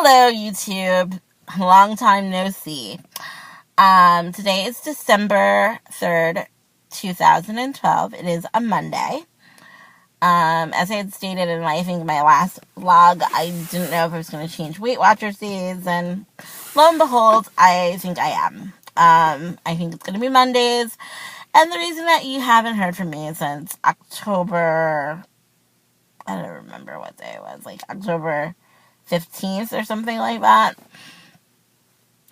Hello, YouTube. Long time no see. Today is December 3rd, 2012. It is a Monday. As I had stated in I think my last vlog, I didn't know if I was going to change Weight Watchers days, and lo and behold, I think I am. I think it's going to be Mondays, and the reason that you haven't heard from me since October, I don't remember what day it was, like October 15th or something like that,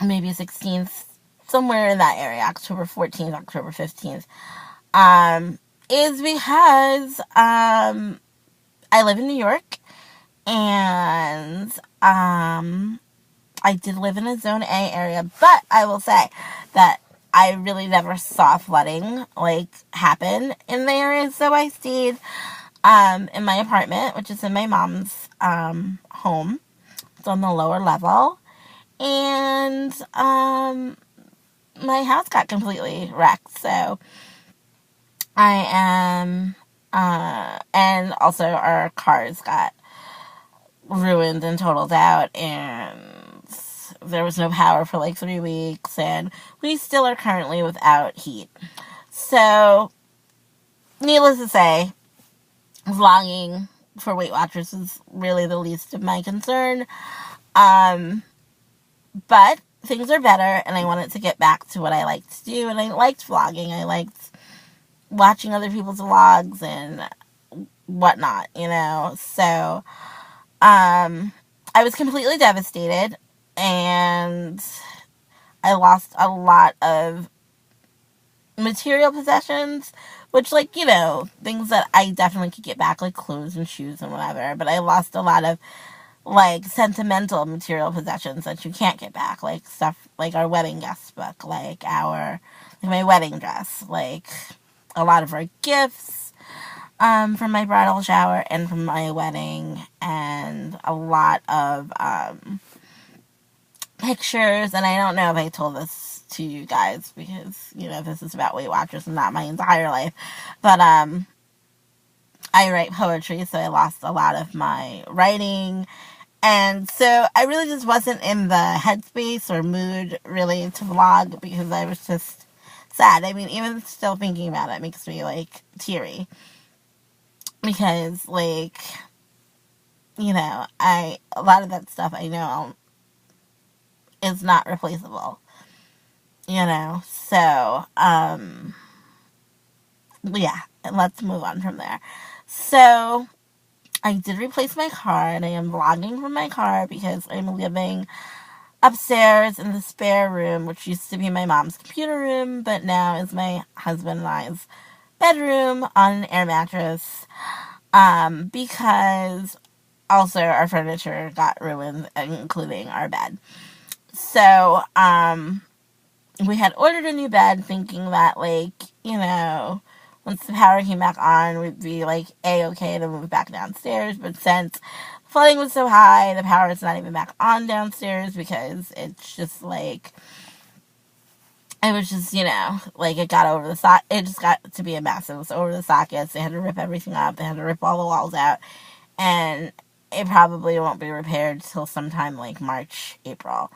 maybe 16th, somewhere in that area, October 14th, October 15th, is because, I live in New York, and, I did live in a Zone A area, but I will say that I really never saw flooding, happen in the area, so I stayed, in my apartment, which is in my mom's, home. It's on the lower level, and, my house got completely wrecked, so I am, and also our cars got ruined and totaled out, and there was no power for 3 weeks, and we still are currently without heat. So, needless to say, vlogging for Weight Watchers is really the least of my concern. But things are better, and I wanted to get back to what I like to do, and I liked vlogging. I liked watching other people's vlogs and whatnot, So, I was completely devastated, and I lost a lot of material possessions, which, things that I definitely could get back, like clothes and shoes and whatever, but I lost a lot of, sentimental material possessions that you can't get back, stuff like our wedding guest book, my wedding dress, a lot of our gifts, from my bridal shower and from my wedding, and a lot of, pictures, and I don't know if I told this to you guys, because, this is about Weight Watchers and not my entire life, but, I write poetry, so I lost a lot of my writing, and so I really just wasn't in the headspace or mood, really, to vlog, because I was just sad. I mean, even still thinking about it makes me, teary, because, a lot of that stuff I know is not replaceable, so, yeah, let's move on from there. So, I did replace my car, and I am vlogging from my car because I'm living upstairs in the spare room, which used to be my mom's computer room, but now is my husband and I's bedroom on an air mattress, because also our furniture got ruined, including our bed. So, we had ordered a new bed thinking that, once the power came back on, we'd be, A-okay to move back downstairs, but since flooding was so high, the power is not even back on downstairs, because it's just, it was just, it got over the it just got to be a mess. It was over the sockets. They had to rip everything up. They had to rip all the walls out, and it probably won't be repaired till sometime March, April,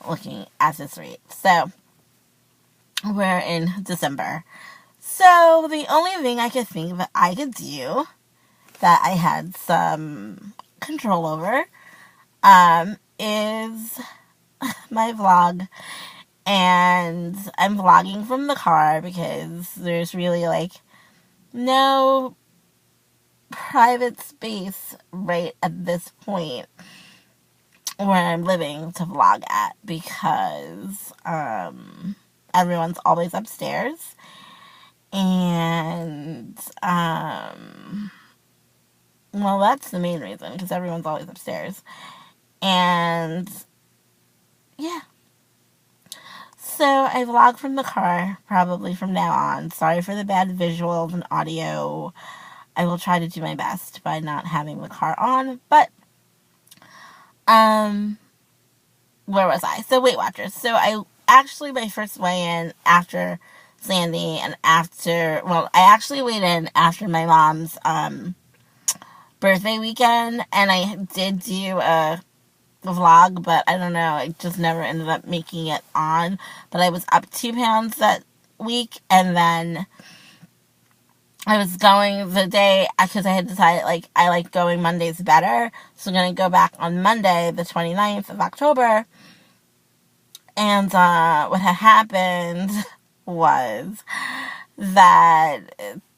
looking at this rate. So, we're in December. So, the only thing I could think that I could do that I had some control over, is my vlog. And I'm vlogging from the car because there's really, no private space right at this point where I'm living to vlog at, because, everyone's always upstairs, and, well, that's the main reason, because everyone's always upstairs, and, yeah. So, I vlog from the car, probably from now on. Sorry for the bad visuals and audio. I will try to do my best by not having the car on, but, where was I? So, Weight Watchers. So, my first weigh-in after Sandy, and I actually weighed in after my mom's, birthday weekend, and I did do a vlog, but I don't know, I just never ended up making it on. But I was up 2 pounds that week, and then I was going the day, because I had decided, like, I like going Mondays better, so I'm going to go back on Monday, the 29th of October, and what had happened was that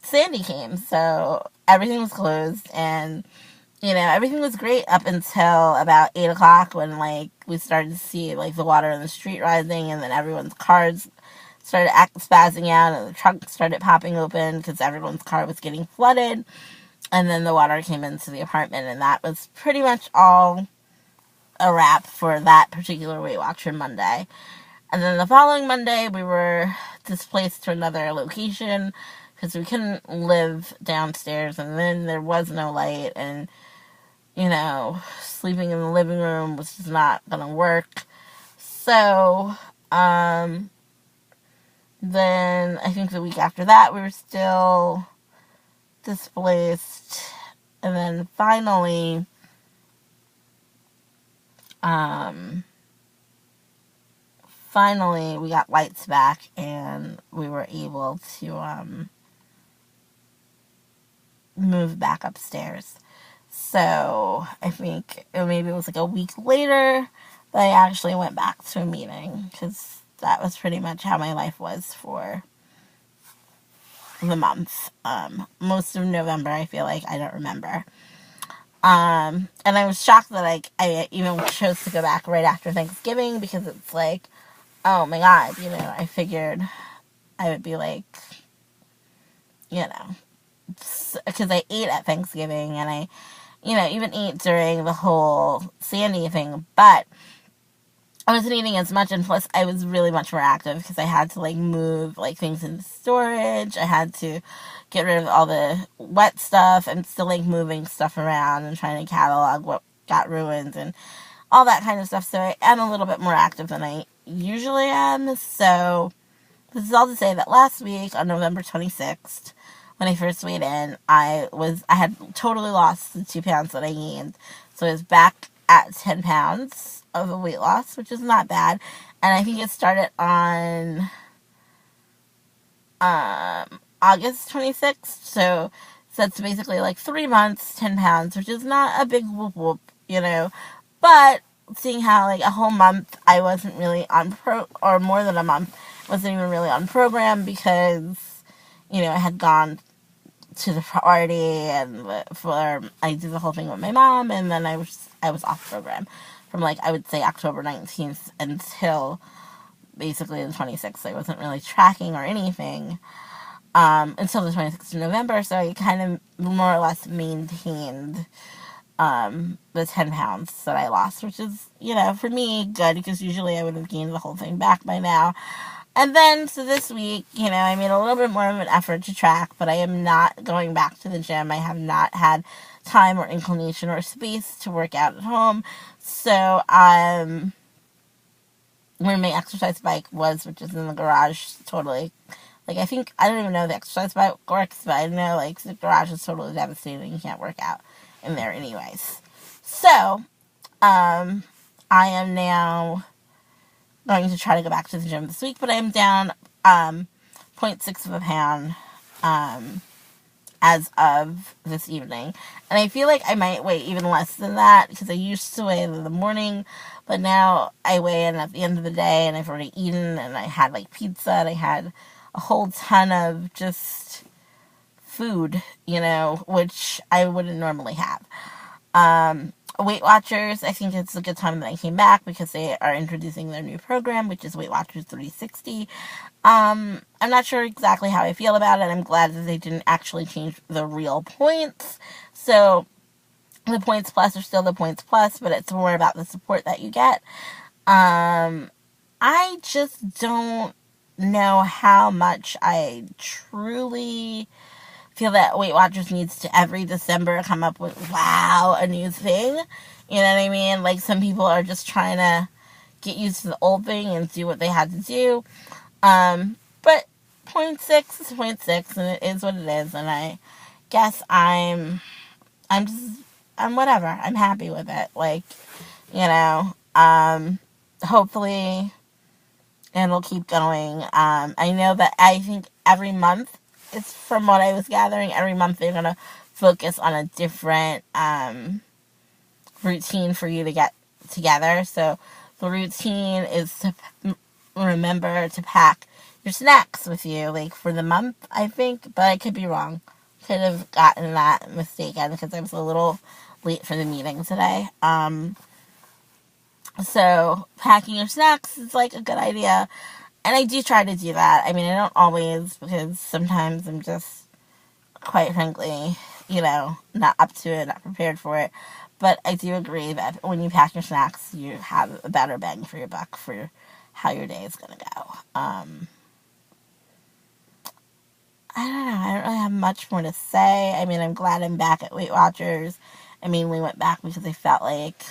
Sandy came, so everything was closed, and, you know, everything was great up until about 8 o'clock when, like, we started to see, like, the water in the street rising, and then everyone's cars started spazzing out, and the trunk started popping open because everyone's car was getting flooded, and then the water came into the apartment, and that was pretty much all a wrap for that particular Weight Watcher Monday. And then the following Monday, we were displaced to another location because we couldn't live downstairs, and then there was no light, and, you know, sleeping in the living room was just not gonna work. So, then I think the week after that, we were still displaced, and then finally, we got lights back, and we were able to move back upstairs. So I think maybe it was like a week later that I actually went back to a meeting, because that was pretty much how my life was for the month. Most of November, I feel like I don't remember. And I was shocked that I even chose to go back right after Thanksgiving, because it's like, oh my God, you know, I figured I would be like, you know, because I ate at Thanksgiving, and I, you know, even ate during the whole Sandy thing, but I wasn't eating as much, and plus I was really much more active because I had to, like, move, like, things into storage. I had to get rid of all the wet stuff, and still, like, moving stuff around and trying to catalog what got ruined and all that kind of stuff. So I am a little bit more active than I usually am. So this is all to say that last week on November 26th, when I first weighed in, I had totally lost the 2 pounds that I gained. So I was back at 10 pounds of a weight loss, which is not bad. And I think it started on August 26th. So that's basically like 3 months, 10 pounds, which is not a big whoop whoop, you know. But seeing how, like, a whole month I wasn't really on or more than a month, wasn't even really on program, because, you know, I had gone to the party, and I did the whole thing with my mom, and then I was off program from, like, I would say October 19th until basically the 26th. I wasn't really tracking or anything until the 26th of November, so I kind of more or less maintained the 10 pounds that I lost, which is, you know, for me, good, because usually I would have gained the whole thing back by now. And then, so this week, you know, I made a little bit more of an effort to track, but I am not going back to the gym. I have not had time or inclination or space to work out at home. So, where my exercise bike was, which is in the garage, totally, like, I don't even know if the exercise bike works, but I know, like, the garage is totally devastating. You can't work out in there anyways. So, I am now going to try to go back to the gym this week, but I am down 0.6 of a pound as of this evening. And I feel like I might weigh even less than that, because I used to weigh in the morning, but now I weigh in at the end of the day, and I've already eaten, and I had, like, pizza, and I had a whole ton of just food, you know, which I wouldn't normally have. Weight Watchers, I think it's a good time that I came back, because they are introducing their new program, which is Weight Watchers 360. I'm not sure exactly how I feel about it. I'm glad that they didn't actually change the real points. So the points plus are still the points plus, but it's more about the support that you get. I just don't know how much I truly feel that Weight Watchers needs to every December come up with, wow, a new thing. You know what I mean? Like, some people are just trying to get used to the old thing and do what they had to do. But 0.6 is 0.6, and it is what it is, and I guess I'm whatever. I'm happy with it. Like, you know, hopefully it'll keep going. I know that I think every month, it's from what I was gathering, every month they're going to focus on a different routine for you to get together. So the routine is to remember to pack your snacks with you, like for the month, I think, but I could be wrong. Could have gotten that mistaken because I was a little late for the meeting today. So packing your snacks is like a good idea. And I do try to do that. I mean, I don't always, because sometimes I'm just, quite frankly, not up to it, not prepared for it. But I do agree that when you pack your snacks, you have a better bang for your buck for how your day is going to go. I don't know. I don't really have much more to say. I mean, I'm glad I'm back at Weight Watchers. I mean, we went back because I felt like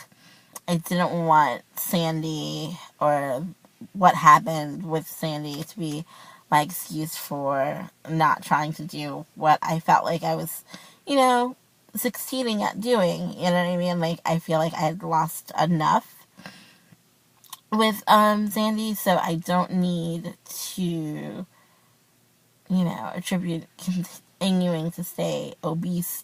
I didn't want Sandy or what happened with Sandy to be my excuse for not trying to do what I felt like I was, succeeding at doing. You know what I mean? Like, I feel like I had lost enough with Sandy, so I don't need to, attribute continuing to stay obese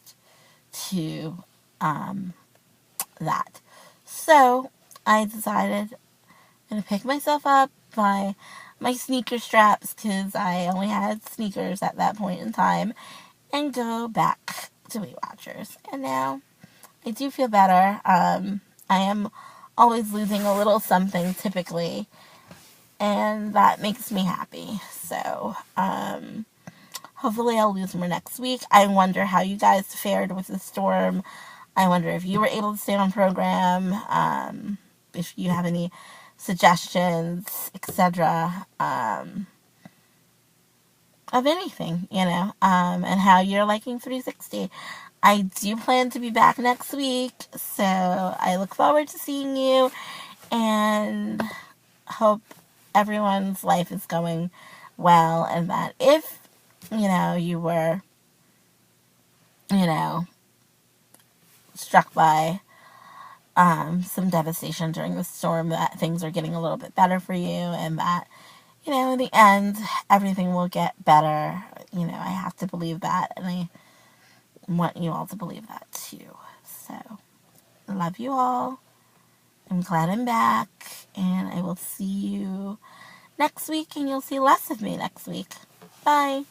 to that. So I decided I'm going to pick myself up by my sneaker straps, because I only had sneakers at that point in time, and go back to Weight Watchers. And now I do feel better. I am always losing a little something typically, and that makes me happy. So hopefully I'll lose more next week. I wonder how you guys fared with the storm. I wonder if you were able to stay on program, if you have any suggestions, etc., of anything, and how you're liking 360. I do plan to be back next week, so I look forward to seeing you, and hope everyone's life is going well, and that if, you were, struck by some devastation during the storm, that things are getting a little bit better for you, and that, in the end, everything will get better. I have to believe that, and I want you all to believe that too. So, I love you all. I'm glad I'm back, and I will see you next week, and you'll see less of me next week. Bye.